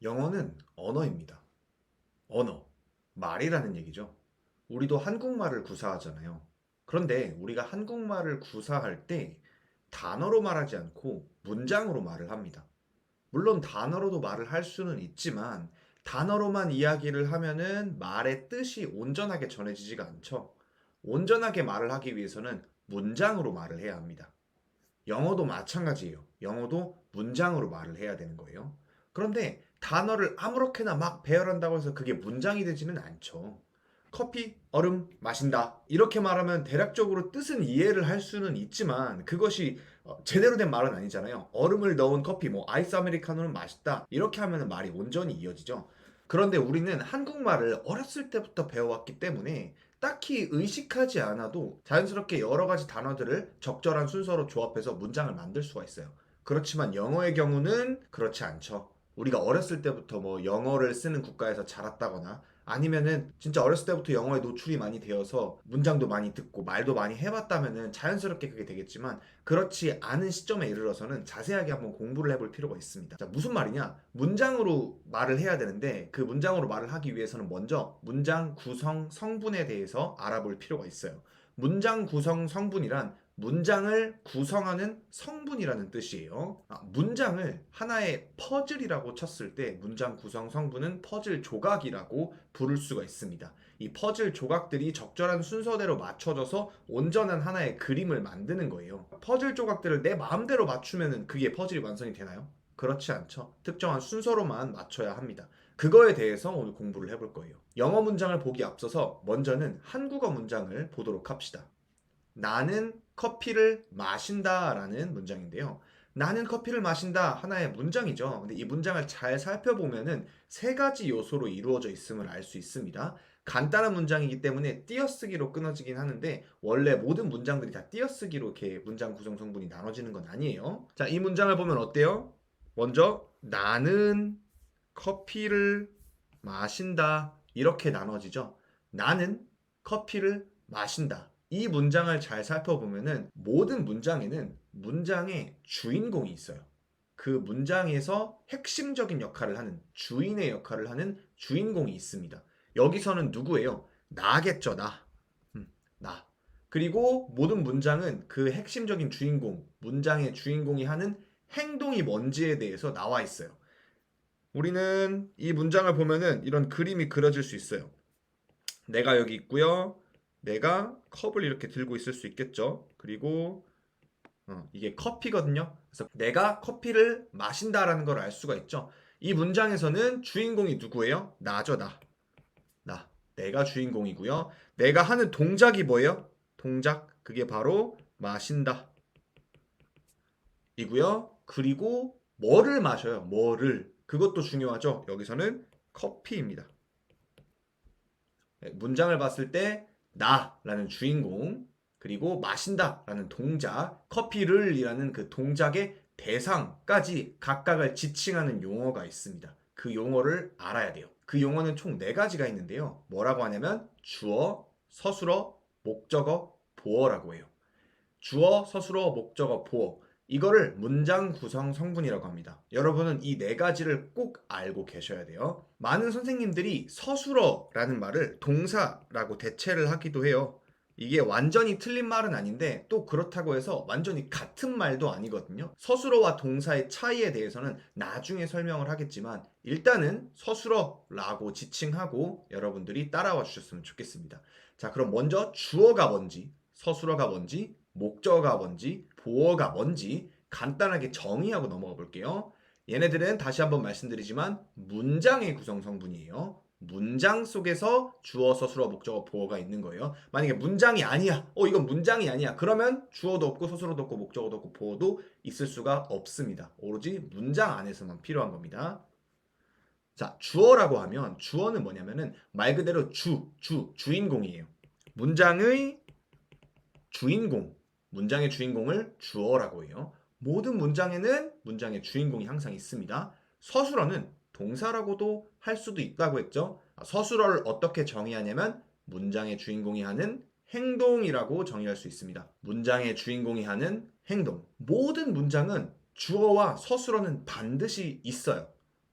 영어는 언어입니다. 언어, 말이라는 얘기죠. 우리도 한국말을 구사하잖아요. 그런데 우리가 한국말을 구사할 때 단어로 말하지 않고 문장으로 말을 합니다. 물론 단어로도 말을 할 수는 있지만 단어로만 이야기를 하면은 말의 뜻이 온전하게 전해지지가 않죠. 온전하게 말을 하기 위해서는 문장으로 말을 해야 합니다. 영어도 마찬가지예요. 영어도 문장으로 말을 해야 되는 거예요. 그런데 단어를 아무렇게나 막 배열한다고 해서 그게 문장이 되지는 않죠. 커피, 얼음, 마신다. 이렇게 말하면 대략적으로 뜻은 이해를 할 수는 있지만 그것이 제대로 된 말은 아니잖아요. 얼음을 넣은 커피, 뭐 아이스 아메리카노는 맛있다. 이렇게 하면 말이 온전히 이어지죠. 그런데 우리는 한국말을 어렸을 때부터 배워왔기 때문에 딱히 의식하지 않아도 자연스럽게 여러 가지 단어들을 적절한 순서로 조합해서 문장을 만들 수가 있어요. 그렇지만 영어의 경우는 그렇지 않죠. 우리가 어렸을 때부터 뭐 영어를 쓰는 국가에서 자랐다거나 아니면은 진짜 어렸을 때부터 영어에 노출이 많이 되어서 문장도 많이 듣고 말도 많이 해봤다면은 자연스럽게 그게 되겠지만 그렇지 않은 시점에 이르러서는 자세하게 한번 공부를 해볼 필요가 있습니다. 자, 무슨 말이냐? 문장으로 말을 해야 되는데 그 문장으로 말을 하기 위해서는 먼저 문장 구성 성분에 대해서 알아볼 필요가 있어요. 문장 구성 성분이란 문장을 구성하는 성분이라는 뜻이에요. 문장을 하나의 퍼즐이라고 쳤을 때 문장 구성 성분은 퍼즐 조각이라고 부를 수가 있습니다. 이 퍼즐 조각들이 적절한 순서대로 맞춰져서 온전한 하나의 그림을 만드는 거예요. 퍼즐 조각들을 내 마음대로 맞추면 그게 퍼즐이 완성이 되나요? 그렇지 않죠. 특정한 순서로만 맞춰야 합니다. 그거에 대해서 오늘 공부를 해볼 거예요. 영어 문장을 보기 앞서서 먼저는 한국어 문장을 보도록 합시다. 나는 커피를 마신다 라는 문장인데요. 나는 커피를 마신다 하나의 문장이죠. 근데 이 문장을 잘 살펴보면은 세 가지 요소로 이루어져 있음을 알 수 있습니다. 간단한 문장이기 때문에 띄어쓰기로 끊어지긴 하는데 원래 모든 문장들이 다 띄어쓰기로 이렇게 문장 구성 성분이 나눠지는 건 아니에요. 자, 이 문장을 보면 어때요? 먼저 나는 커피를 마신다 이렇게 나눠지죠. 나는 커피를 마신다. 이 문장을 잘 살펴보면은 모든 문장에는 문장의 주인공이 있어요. 그 문장에서 핵심적인 역할을 하는 주인의 역할을 하는 주인공이 있습니다. 여기서는 누구예요? 나겠죠, 나. 나. 그리고 모든 문장은 그 핵심적인 주인공, 문장의 주인공이 하는 행동이 뭔지에 대해서 나와 있어요. 우리는 이 문장을 보면은 이런 그림이 그려질 수 있어요. 내가 여기 있고요. 내가 컵을 이렇게 들고 있을 수 있겠죠. 그리고 이게 커피거든요. 그래서 내가 커피를 마신다라는 걸 알 수가 있죠. 이 문장에서는 주인공이 누구예요? 나죠, 나. 나. 내가 주인공이고요. 내가 하는 동작이 뭐예요? 동작. 그게 바로 마신다. 이고요. 그리고 뭐를 마셔요? 뭐를. 그것도 중요하죠. 여기서는 커피입니다. 문장을 봤을 때 나라는 주인공 그리고 마신다라는 동작 커피를이라는 그 동작의 대상까지 각각을 지칭하는 용어가 있습니다. 그 용어를 알아야 돼요. 그 용어는 총 네 가지가 있는데요. 뭐라고 하냐면 주어, 서술어, 목적어, 보어라고 해요. 주어, 서술어, 목적어, 보어. 이거를 문장 구성 성분이라고 합니다. 여러분은 이 네 가지를 꼭 알고 계셔야 돼요. 많은 선생님들이 서술어라는 말을 동사라고 대체를 하기도 해요. 이게 완전히 틀린 말은 아닌데 또 그렇다고 해서 완전히 같은 말도 아니거든요. 서술어와 동사의 차이에 대해서는 나중에 설명을 하겠지만 일단은 서술어라고 지칭하고 여러분들이 따라와 주셨으면 좋겠습니다. 자, 그럼 먼저 주어가 뭔지, 서술어가 뭔지, 목적어가 뭔지, 보어가 뭔지 간단하게 정의하고 넘어가 볼게요. 얘네들은 다시 한번 말씀드리지만 문장의 구성 성분이에요. 문장 속에서 주어, 서술어, 목적어, 보어가 있는 거예요. 만약에 문장이 아니야. 이건 문장이 아니야. 그러면 주어도 없고 서술어도 없고 목적어도 없고 보어도 있을 수가 없습니다. 오로지 문장 안에서만 필요한 겁니다. 자, 주어라고 하면 주어는 뭐냐면은 말 그대로 주인공이에요. 문장의 주인공, 문장의 주인공을 주어라고 해요. 모든 문장에는 문장의 주인공이 항상 있습니다. 서술어는 동사라고도 할 수도 있다고 했죠. 서술어를 어떻게 정의하냐면 문장의 주인공이 하는 행동이라고 정의할 수 있습니다. 문장의 주인공이 하는 행동. 모든 문장은 주어와 서술어는 반드시 있어요.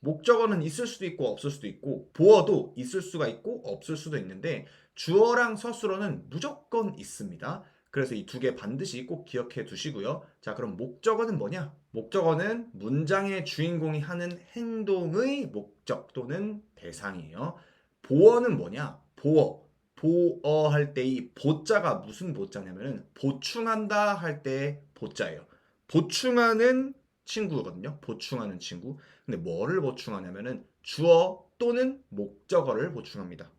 목적어는 있을 수도 있고 없을 수도 있고 보어도 있을 수가 있고 없을 수도 있는데 주어랑 서술어는 무조건 있습니다. 그래서 이 두 개 반드시 꼭 기억해 두시고요. 자, 그럼 목적어는 뭐냐? 목적어는 문장의 주인공이 하는 행동의 목적 또는 대상이에요. 보어는 뭐냐? 보어 할 때 이 보자가 무슨 보자냐면은 보충한다 할 때 보자예요. 보충하는 친구거든요. 보충하는 친구. 근데 뭐를 보충하냐면은 주어 또는 목적어를 보충합니다.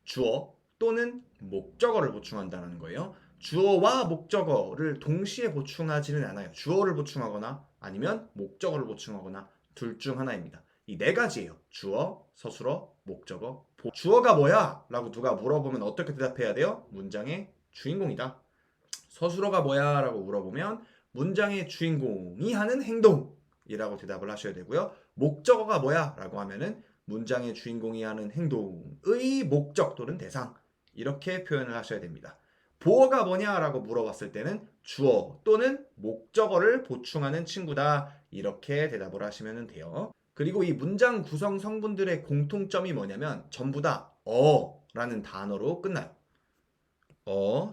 주어 또는 목적어를 보충한다는 거예요. 주어와 목적어를 동시에 보충하지는 않아요. 주어를 보충하거나 아니면 목적어를 보충하거나 둘 중 하나입니다. 이 네 가지예요. 주어, 서술어, 목적어, 주어가 뭐야? 라고 누가 물어보면 어떻게 대답해야 돼요? 문장의 주인공이다. 서술어가 뭐야? 라고 물어보면 문장의 주인공이 하는 행동이라고 대답을 하셔야 되고요. 목적어가 뭐야? 라고 하면은 문장의 주인공이 하는 행동의 목적 또는 대상 이렇게 표현을 하셔야 됩니다. 보어가 뭐냐라고 물어봤을 때는 주어 또는 목적어를 보충하는 친구다 이렇게 대답을 하시면 돼요. 그리고 이 문장 구성 성분들의 공통점이 뭐냐면 전부 다 어라는 단어로 끝나요.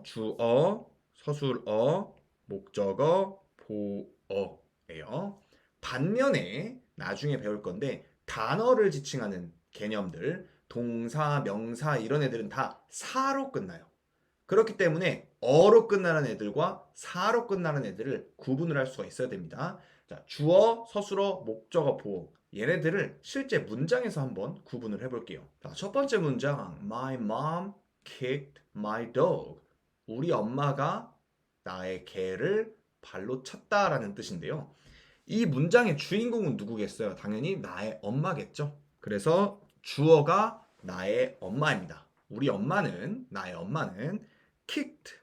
주어, 서술어, 목적어, 보어예요. 반면에 나중에 배울 건데 단어를 지칭하는 개념들, 동사, 명사 이런 애들은 다 사로 끝나요. 그렇기 때문에 어로 끝나는 애들과 사로 끝나는 애들을 구분을 할 수가 있어야 됩니다. 자, 주어, 서술어, 목적어, 보어 얘네들을 실제 문장에서 한번 구분을 해볼게요. 자, 첫 번째 문장 My mom kicked my dog. 우리 엄마가 나의 개를 발로 찼다라는 뜻인데요. 이 문장의 주인공은 누구겠어요? 당연히 나의 엄마겠죠. 그래서 주어가 나의 엄마입니다. 나의 엄마는 kicked,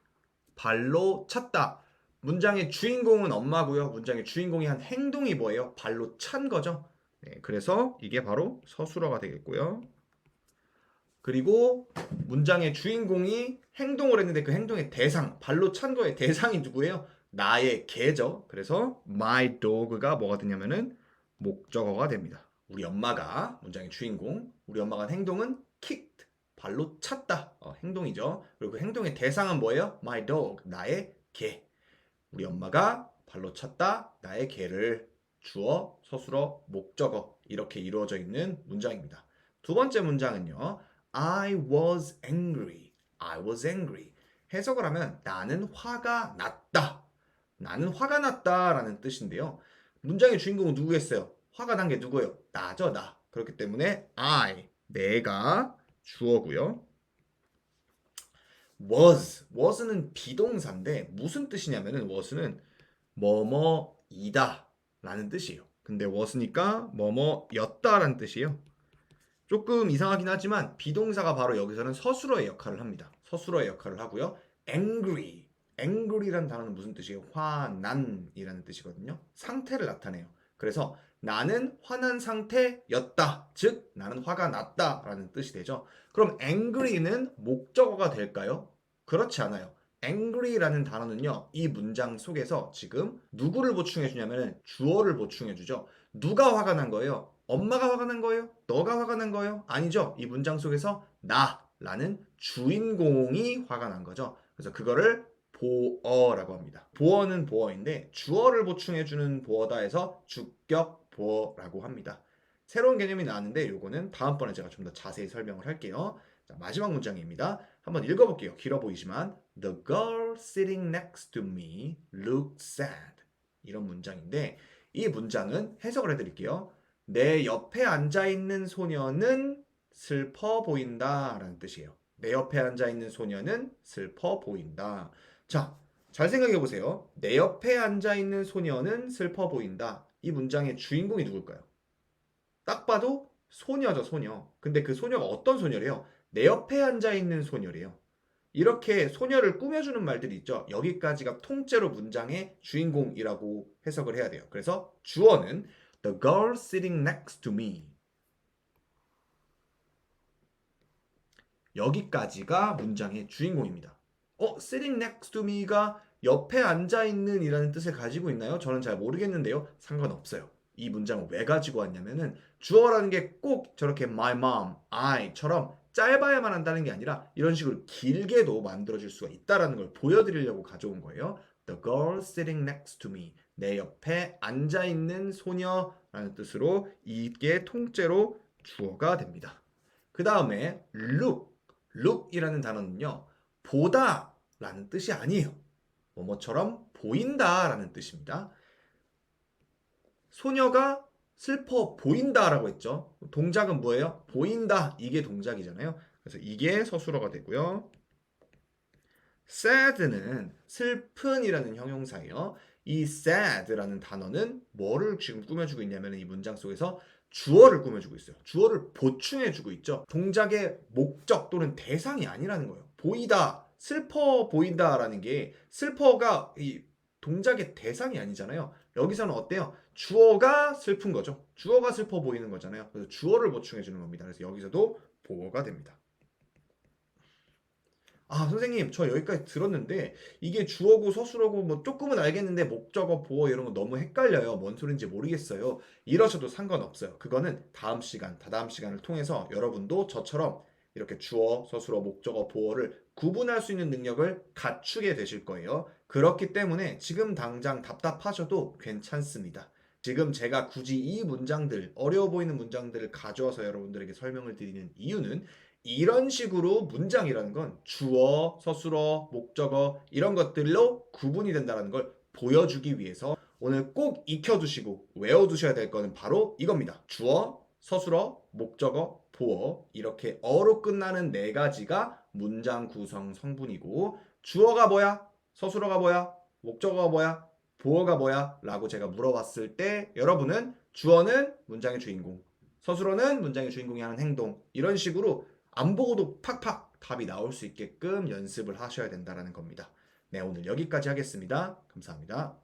발로 찼다. 문장의 주인공은 엄마고요. 문장의 주인공이 한 행동이 뭐예요? 발로 찬 거죠. 네, 그래서 이게 바로 서술어가 되겠고요. 그리고 문장의 주인공이 행동을 했는데 그 행동의 대상, 발로 찬 거의 대상이 누구예요? 나의 개죠. 그래서 my dog가 뭐가 되냐면은 목적어가 됩니다. 우리 엄마가 문장의 주인공, 우리 엄마가 한 행동은 kicked, 발로 찼다. 행동이죠. 그리고 그 행동의 대상은 뭐예요? my dog, 나의 개. 우리 엄마가 발로 찼다. 나의 개를 주어, 서술어, 목적어 이렇게 이루어져 있는 문장입니다. 두 번째 문장은요. I was angry. I was angry. 해석을 하면 나는 화가 났다. 나는 화가 났다라는 뜻인데요. 문장의 주인공은 누구겠어요? 화가 난 게 누구예요? 나죠, 나. 그렇기 때문에 내가 주어고요. was는 비동사인데 무슨 뜻이냐면은 was는 뭐뭐이다 라는 뜻이에요. 근데 was니까 뭐뭐였다라는 뜻이에요. 조금 이상하긴 하지만 비동사가 바로 여기서는 서술어의 역할을 합니다. 서술어의 역할을 하고요. angry라는 단어는 무슨 뜻이에요? 화난이라는 뜻이거든요. 상태를 나타내요. 그래서 나는 화난 상태였다. 즉 나는 화가 났다라는 뜻이 되죠. 그럼 angry는 목적어가 될까요? 그렇지 않아요. angry라는 단어는요. 이 문장 속에서 지금 누구를 보충해 주냐면 주어를 보충해 주죠. 누가 화가 난 거예요? 엄마가 화가 난 거예요? 너가 화가 난 거예요? 아니죠. 이 문장 속에서 나라는 주인공이 화가 난 거죠. 그래서 그거를 보어라고 합니다. 보어는 보어인데 주어를 보충해주는 보어다 해서 주격 보어라고 합니다. 새로운 개념이 나왔는데 요거는 다음번에 제가 좀 더 자세히 설명을 할게요. 자, 마지막 문장입니다. 한번 읽어볼게요. 길어 보이지만 The girl sitting next to me looked sad. 이런 문장인데 이 문장은 해석을 해드릴게요. 내 옆에 앉아있는 소녀는 슬퍼 보인다 라는 뜻이에요. 내 옆에 앉아있는 소녀는 슬퍼 보인다. 자, 잘 생각해 보세요. 내 옆에 앉아있는 소녀는 슬퍼 보인다. 이 문장의 주인공이 누굴까요? 딱 봐도 소녀죠, 소녀. 근데 그 소녀가 어떤 소녀래요? 내 옆에 앉아있는 소녀래요. 이렇게 소녀를 꾸며주는 말들이 있죠. 여기까지가 통째로 문장의 주인공이라고 해석을 해야 돼요. 그래서 주어는 The girl sitting next to me. 여기까지가 문장의 주인공입니다. sitting next to me가 옆에 앉아있는 이라는 뜻을 가지고 있나요? 저는 잘 모르겠는데요. 상관없어요. 이 문장을 왜 가지고 왔냐면은 주어라는 게 꼭 저렇게 my mom, I처럼 짧아야만 한다는 게 아니라 이런 식으로 길게도 만들어질 수가 있다라는 걸 보여드리려고 가져온 거예요. The girl sitting next to me. 내 옆에 앉아있는 소녀라는 뜻으로 이게 통째로 주어가 됩니다. 그 다음에 look이라는 단어는요. 보다라는 뜻이 아니에요. 뭐뭐처럼 보인다라는 뜻입니다. 소녀가 슬퍼 보인다라고 했죠. 동작은 뭐예요? 보인다. 이게 동작이잖아요. 그래서 이게 서술어가 되고요. sad는 슬픈이라는 형용사예요. 이 sad라는 단어는 뭐를 지금 꾸며주고 있냐면 이 문장 속에서 주어를 꾸며주고 있어요. 주어를 보충해주고 있죠. 동작의 목적 또는 대상이 아니라는 거예요. 보이다, 슬퍼 보인다라는 게 슬퍼가 이 동작의 대상이 아니잖아요. 여기서는 어때요? 주어가 슬픈 거죠. 주어가 슬퍼 보이는 거잖아요. 그래서 주어를 보충해주는 겁니다. 그래서 여기서도 보어가 됩니다. 아, 선생님, 저 여기까지 들었는데 이게 주어고 서술어고 뭐 조금은 알겠는데 목적어, 보어 이런 거 너무 헷갈려요. 뭔 소린지 모르겠어요. 이러셔도 상관없어요. 그거는 다음 시간, 다다음 시간을 통해서 여러분도 저처럼 이렇게 주어, 서술어, 목적어, 보어를 구분할 수 있는 능력을 갖추게 되실 거예요. 그렇기 때문에 지금 당장 답답하셔도 괜찮습니다. 지금 제가 굳이 이 문장들, 어려워 보이는 문장들을 가져와서 여러분들에게 설명을 드리는 이유는 이런 식으로 문장이라는 건 주어, 서술어, 목적어 이런 것들로 구분이 된다는 걸 보여주기 위해서 오늘 꼭 익혀두시고 외워두셔야 될 거는 바로 이겁니다. 주어, 서술어, 목적어, 보어 이렇게 어로 끝나는 네 가지가 문장 구성 성분이고 주어가 뭐야? 서술어가 뭐야? 목적어가 뭐야? 보어가 뭐야? 라고 제가 물어봤을 때 여러분은 주어는 문장의 주인공, 서술어는 문장의 주인공이 하는 행동 이런 식으로 안 보고도 팍팍 답이 나올 수 있게끔 연습을 하셔야 된다는 겁니다. 네, 오늘 여기까지 하겠습니다. 감사합니다.